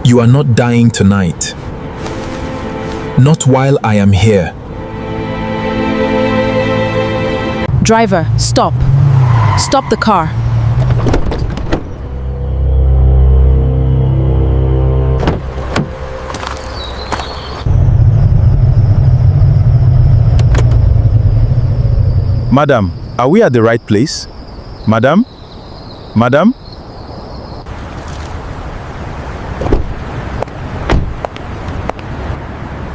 You are not dying tonight. Not while I am here. Driver, stop. Stop the car. Madam, are we at the right place? Madam? Madam?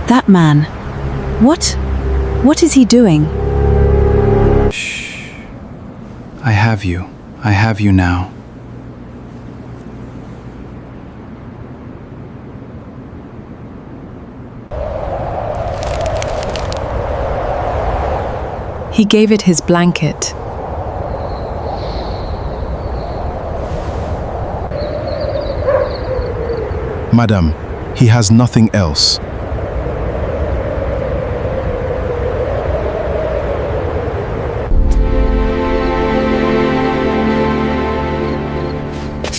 That man. What is he doing? Shh. I have you. I have you now. He gave it his blanket. Madam, he has nothing else.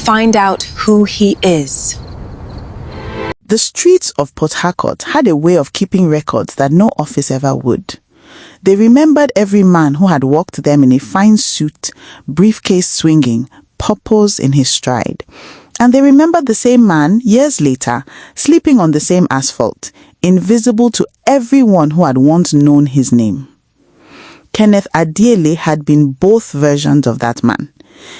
Find out who he is. The streets of Port Harcourt had a way of keeping records that no office ever would. They remembered every man who had walked them in a fine suit, briefcase swinging, purpose in his stride. And they remembered the same man, years later, sleeping on the same asphalt, invisible to everyone who had once known his name. Kenneth Adiele had been both versions of that man.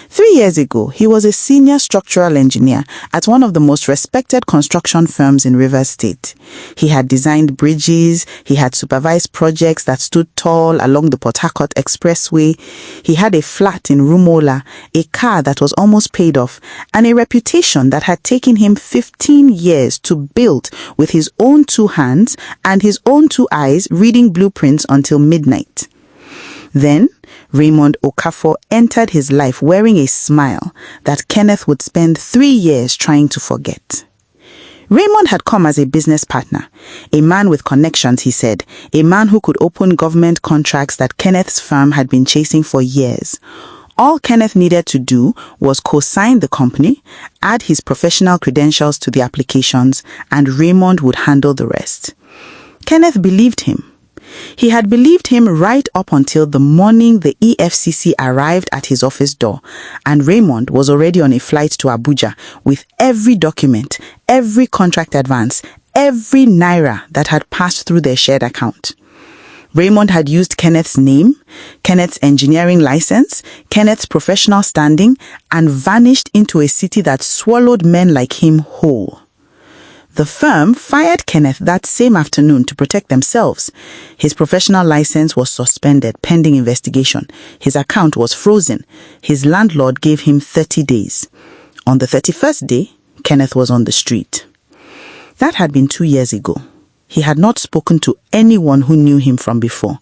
3 years ago, he was a senior structural engineer at one of the most respected construction firms in Rivers State. He had designed bridges, he had supervised projects that stood tall along the Port Harcourt Expressway, he had a flat in Rumola, a car that was almost paid off, and a reputation that had taken him 15 years to build with his own 2 hands and his own 2 eyes reading blueprints until midnight. Then, Raymond Okafor entered his life wearing a smile that Kenneth would spend 3 years trying to forget. Raymond had come as a business partner, a man with connections, he said, a man who could open government contracts that Kenneth's firm had been chasing for years. All Kenneth needed to do was co-sign the company, add his professional credentials to the applications, and Raymond would handle the rest. Kenneth believed him. He had believed him right up until the morning the EFCC arrived at his office door, and Raymond was already on a flight to Abuja with every document, every contract advance, every naira that had passed through their shared account. Raymond had used Kenneth's name, Kenneth's engineering license, Kenneth's professional standing, and vanished into a city that swallowed men like him whole. The firm fired Kenneth that same afternoon to protect themselves. His professional license was suspended pending investigation. His account was frozen. His landlord gave him 30 days. On the 31st day, Kenneth was on the street. That had been 2 years ago. He had not spoken to anyone who knew him from before.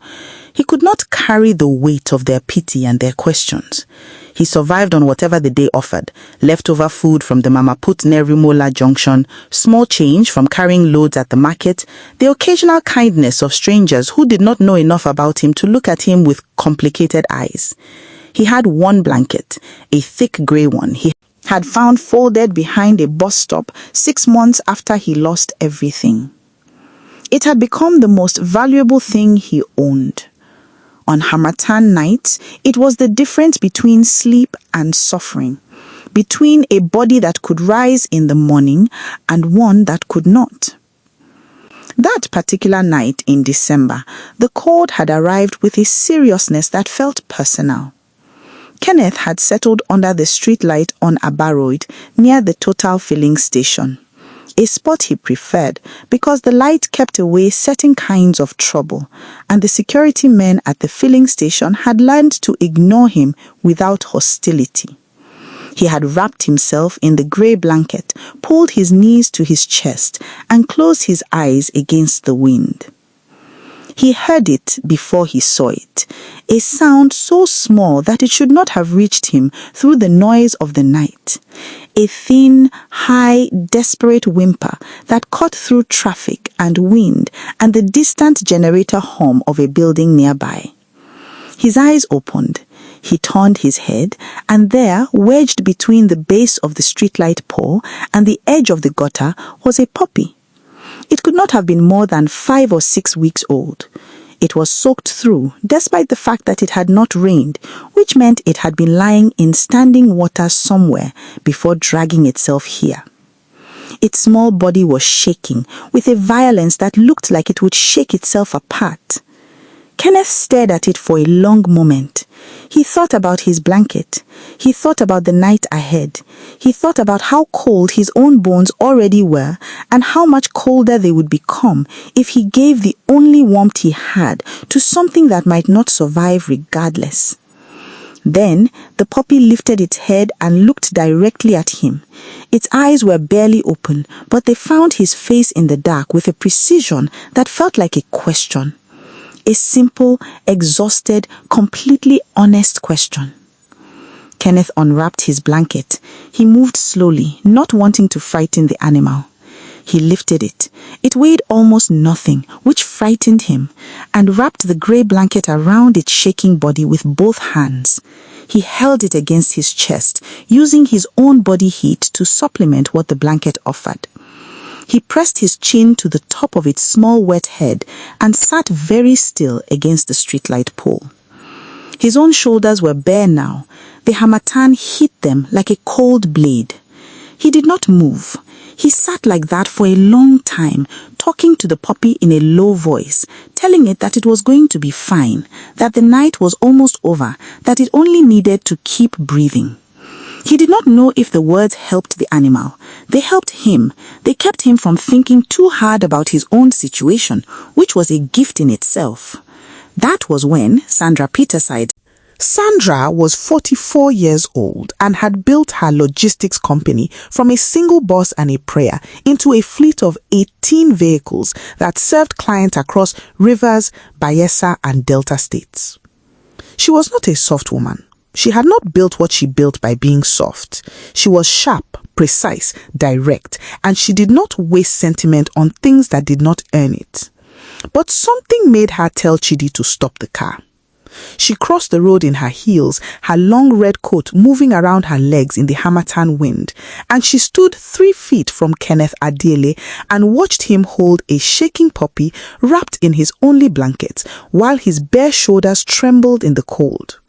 He could not carry the weight of their pity and their questions. He survived on whatever the day offered, leftover food from the Mama Put near Rumola Junction, small change from carrying loads at the market, the occasional kindness of strangers who did not know enough about him to look at him with complicated eyes. He had one blanket, a thick grey one he had found folded behind a bus stop 6 months after he lost everything. It had become the most valuable thing he owned. On harmattan nights, it was the difference between sleep and suffering, between a body that could rise in the morning and one that could not. That particular night in December, the cold had arrived with a seriousness that felt personal. Kenneth had settled under the streetlight on Abaroid near the Total filling station, a spot he preferred because the light kept away certain kinds of trouble, and the security men at the filling station had learned to ignore him without hostility. He had wrapped himself in the grey blanket, pulled his knees to his chest, and closed his eyes against the wind. He heard it before he saw it, a sound so small that it should not have reached him through the noise of the night. A thin, high, desperate whimper that cut through traffic and wind and the distant generator hum of a building nearby. His eyes opened. He turned his head, and there, wedged between the base of the streetlight pole and the edge of the gutter, was a puppy. It could not have been more than 5 or 6 weeks old. It was soaked through, despite the fact that it had not rained, which meant it had been lying in standing water somewhere before dragging itself here. Its small body was shaking with a violence that looked like it would shake itself apart. Kenneth stared at it for a long moment. He thought about his blanket. He thought about the night ahead. He thought about how cold his own bones already were and how much colder they would become if he gave the only warmth he had to something that might not survive regardless. Then the puppy lifted its head and looked directly at him. Its eyes were barely open, but they found his face in the dark with a precision that felt like a question. A simple, exhausted, completely honest question. Kenneth unwrapped his blanket. He moved slowly, not wanting to frighten the animal. He lifted it. It weighed almost nothing, which frightened him, and wrapped the grey blanket around its shaking body with both hands. He held it against his chest, using his own body heat to supplement what the blanket offered. He pressed his chin to the top of its small wet head and sat very still against the streetlight pole. His own shoulders were bare now. The harmattan hit them like a cold blade. He did not move. He sat like that for a long time, talking to the puppy in a low voice, telling it that it was going to be fine, that the night was almost over, that it only needed to keep breathing. He did not know if the words helped the animal. They helped him. They kept him from thinking too hard about his own situation, which was a gift in itself. That was when Sandra Peterside. Sandra was 44 years old and had built her logistics company from a single boss and a prayer into a fleet of 18 vehicles that served clients across Rivers, Bayelsa, and Delta states. She was not a soft woman. She had not built what she built by being soft. She was sharp, precise, direct, and she did not waste sentiment on things that did not earn it. But something made her tell Chidi to stop the car. She crossed the road in her heels, her long red coat moving around her legs in the harmattan wind, and she stood 3 feet from Kenneth Adiele and watched him hold a shaking puppy wrapped in his only blanket, while his bare shoulders trembled in the cold.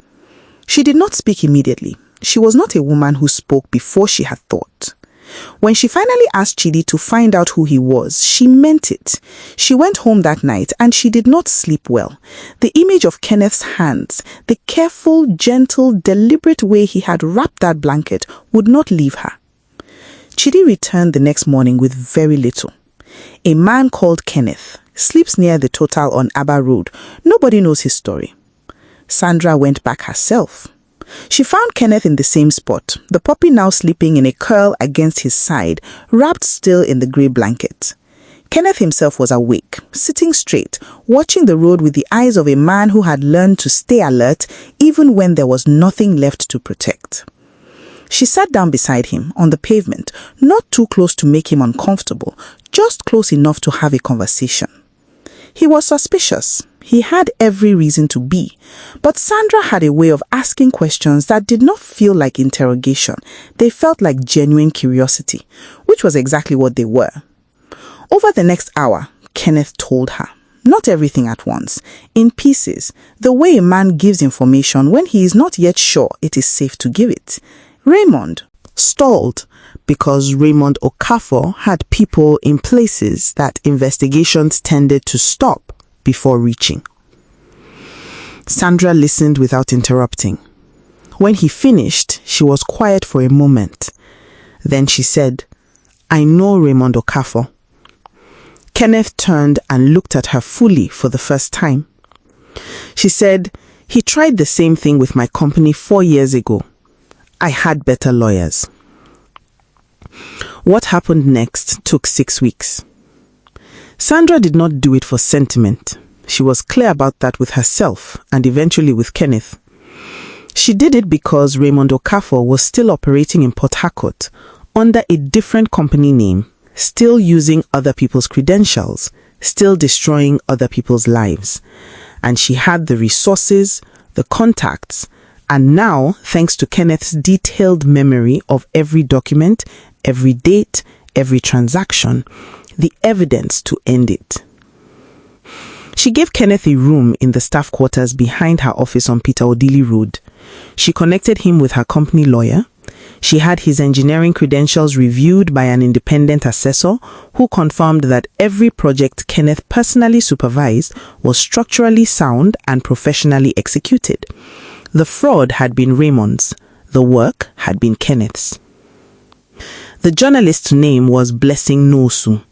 She did not speak immediately. She was not a woman who spoke before she had thought. When she finally asked Chidi to find out who he was, she meant it. She went home that night and she did not sleep well. The image of Kenneth's hands, the careful, gentle, deliberate way he had wrapped that blanket would not leave her. Chidi returned the next morning with very little. A man called Kenneth sleeps near the Total on Abba Road. Nobody knows his story. Sandra went back herself. She found Kenneth in the same spot, the puppy now sleeping in a curl against his side, wrapped still in the grey blanket. Kenneth himself was awake, sitting straight, watching the road with the eyes of a man who had learned to stay alert even when there was nothing left to protect. She sat down beside him on the pavement, not too close to make him uncomfortable, just close enough to have a conversation. He was suspicious. He had every reason to be. But Sandra had a way of asking questions that did not feel like interrogation. They felt like genuine curiosity, which was exactly what they were. Over the next hour, Kenneth told her. Not everything at once, in pieces, the way a man gives information when he is not yet sure it is safe to give it. Raymond stalled because Raymond Okafor had people in places that investigations tended to stop before reaching. Sandra listened without interrupting. When he finished, she was quiet for a moment. Then she said, "I know Raymond Okafor." Kenneth turned and looked at her fully for the first time. She said, "He tried the same thing with my company 4 years ago. I had better lawyers." What happened next took 6 weeks. Sandra did not do it for sentiment. She was clear about that with herself and eventually with Kenneth. She did it because Raymond Okafor was still operating in Port Harcourt under a different company name, still using other people's credentials, still destroying other people's lives. And she had the resources, the contacts, And now, thanks to Kenneth's detailed memory of every document, every date, every transaction, the evidence to end it. She gave Kenneth a room in the staff quarters behind her office on Peter Odili Road. She connected him with her company lawyer. She had his engineering credentials reviewed by an independent assessor who confirmed that every project Kenneth personally supervised was structurally sound and professionally executed. The fraud had been Raymond's. The work had been Kenneth's. The journalist's name was Blessing Nosu.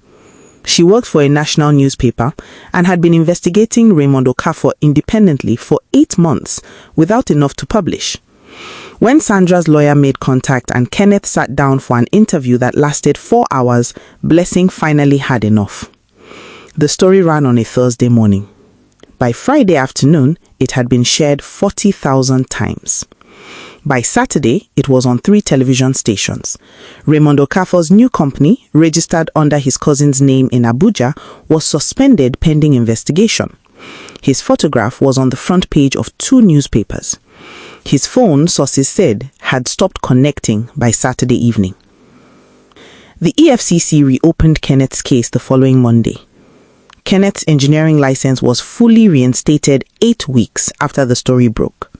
She worked for a national newspaper and had been investigating Raymond Okafor independently for 8 months without enough to publish. When Sandra's lawyer made contact and Kenneth sat down for an interview that lasted 4 hours, Blessing finally had enough. The story ran on a Thursday morning. By Friday afternoon, it had been shared 40,000 times. By Saturday, it was on 3 television stations. Raymond Okafor's new company, registered under his cousin's name in Abuja, was suspended pending investigation. His photograph was on the front page of 2 newspapers. His phone, sources said, had stopped connecting by Saturday evening. The EFCC reopened Kenneth's case the following Monday. Kenneth's engineering license was fully reinstated 8 weeks after the story broke.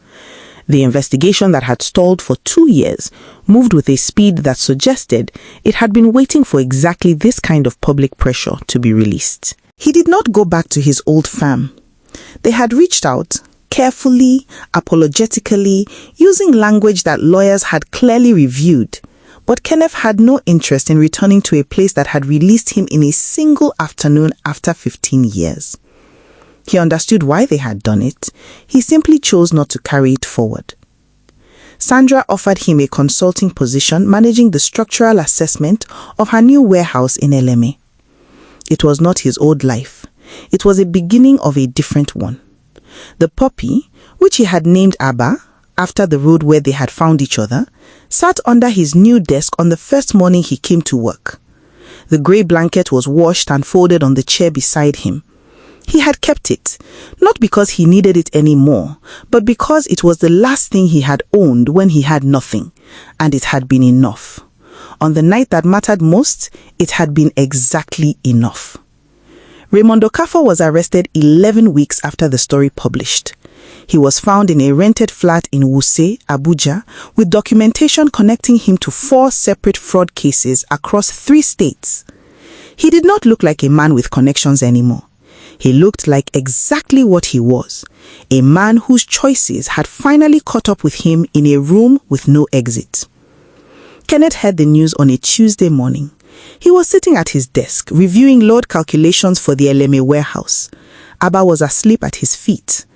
The investigation that had stalled for 2 years moved with a speed that suggested it had been waiting for exactly this kind of public pressure to be released. He did not go back to his old firm. They had reached out, carefully, apologetically, using language that lawyers had clearly reviewed. But Kenneth had no interest in returning to a place that had released him in a single afternoon after 15 years. He understood why they had done it. He simply chose not to carry it forward. Sandra offered him a consulting position managing the structural assessment of her new warehouse in Eleme. It was not his old life. It was a beginning of a different one. The puppy, which he had named Abba, after the road where they had found each other, sat under his new desk on the first morning he came to work. The grey blanket was washed and folded on the chair beside him. He had kept it, not because he needed it anymore, but because it was the last thing he had owned when he had nothing, and it had been enough. On the night that mattered most, it had been exactly enough. Raymond Okafor was arrested 11 weeks after the story published. He was found in a rented flat in Wuse, Abuja, with documentation connecting him to 4 separate fraud cases across 3 states. He did not look like a man with connections anymore. He looked like exactly what he was, a man whose choices had finally caught up with him in a room with no exit. Kenneth heard the news on a Tuesday morning. He was sitting at his desk, reviewing load calculations for the Eleme warehouse. Abba was asleep at his feet.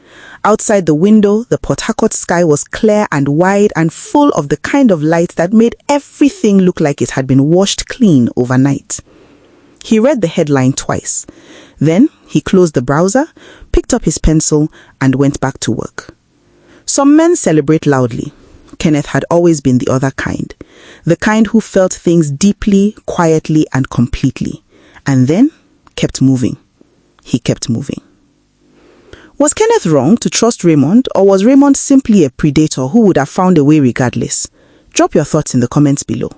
Outside the window, the Port Harcourt sky was clear and wide and full of the kind of light that made everything look like it had been washed clean overnight. He read the headline twice. Then he closed the browser, picked up his pencil, and went back to work. Some men celebrate loudly. Kenneth had always been the other kind, the kind who felt things deeply, quietly, and completely, and then kept moving. He kept moving. Was Kenneth wrong to trust Raymond, or was Raymond simply a predator who would have found a way regardless? Drop your thoughts in the comments below.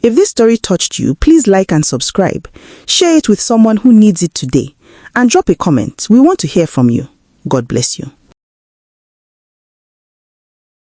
If this story touched you, please like and subscribe. Share it with someone who needs it today. And drop a comment. We want to hear from you. God bless you.